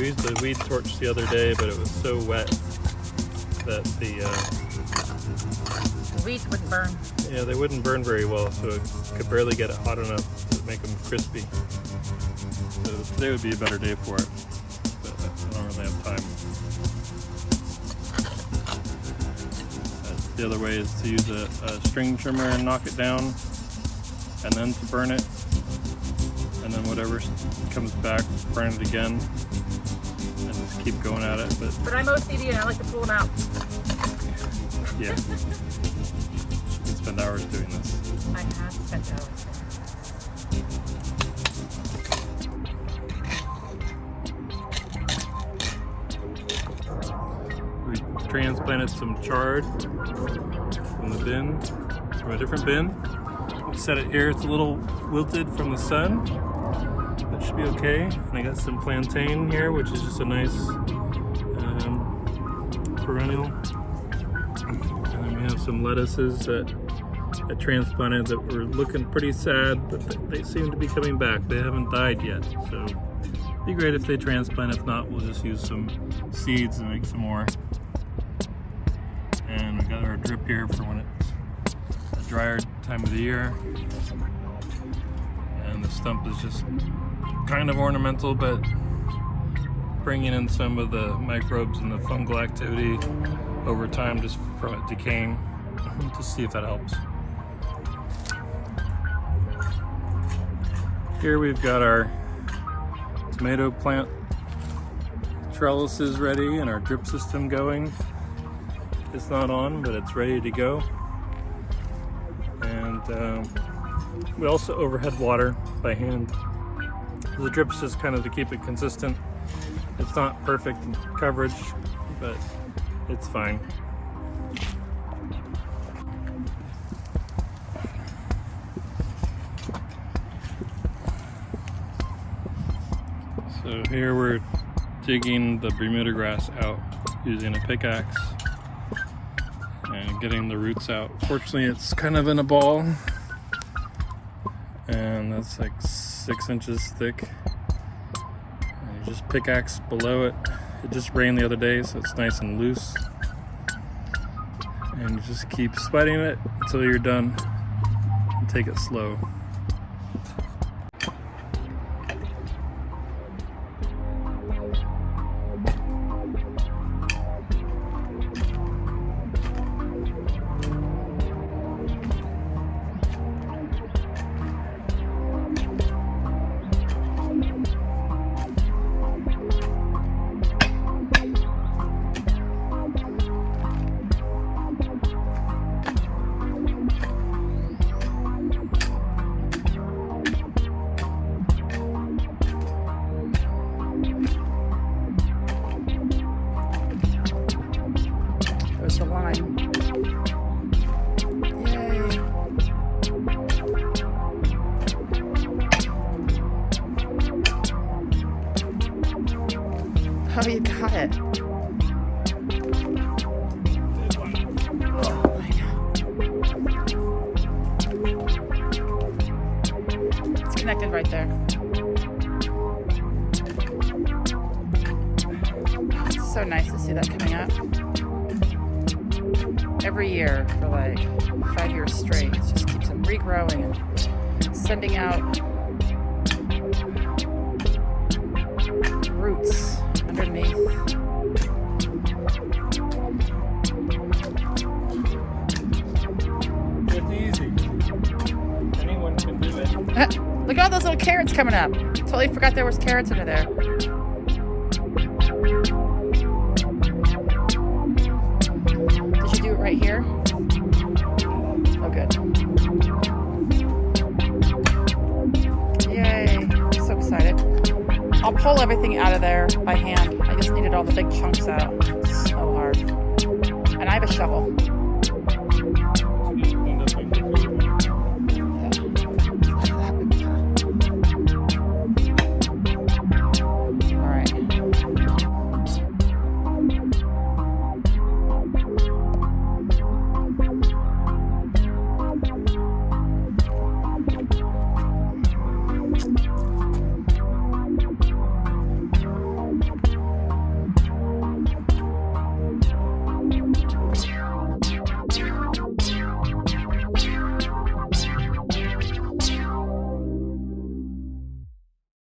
We used the weed torch the other day, but it was so wet that the weeds wouldn't burn. Yeah, they wouldn't burn very well, so it could barely get it hot enough to make them crispy. So today would be a better day for it, but I don't really have time. The other way is to use a string trimmer and knock it down, and then to burn it, and then whatever comes back, burn it again, and just keep going at it. But I'm OCD and I like to pull them out. Yeah. You can spend hours doing this. I have spent hours. We transplanted some chard from the bin, from a different bin. We set it here. It's a little wilted from the sun. That should be okay. And I got some plantain here, which is just a nice perennial. And then we have some lettuces that I transplanted that were looking pretty sad, but they seem to be coming back. They haven't died yet, so it'd be great if they transplant. If not, we'll just use some seeds and make some more. And we've got our drip here for when it's a drier time of the year. And the stump is just kind of ornamental, but bringing in some of the microbes and the fungal activity over time just from it decaying, to see if that helps. Here we've got our tomato plant trellises ready and our drip system going. It's not on, but it's ready to go. And we also overhead water by hand. The drip's just kind of to keep it consistent. It's not perfect in coverage, but it's fine. So here we're digging the bermuda grass out using a pickaxe and getting the roots out. Fortunately, it's kind of in a ball, and that's like 6 inches thick. And you just pickaxe below it. It just rained the other day, so it's nice and loose. And you just keep sweating it until you're done, and take it slow. The line. Yay. Oh, you got it. Oh my God. It's connected right there. It's so nice to see that coming up. Every year for like 5 years straight. It just keeps them regrowing and sending out roots underneath. It's easy. Anyone can do it. Look at all those little carrots coming up. Totally forgot there was carrots under there. Do it right here. Oh, good. Yay. So excited. I'll pull everything out of there by hand. I just needed all the big chunks out. It's so hard. And I have a shovel.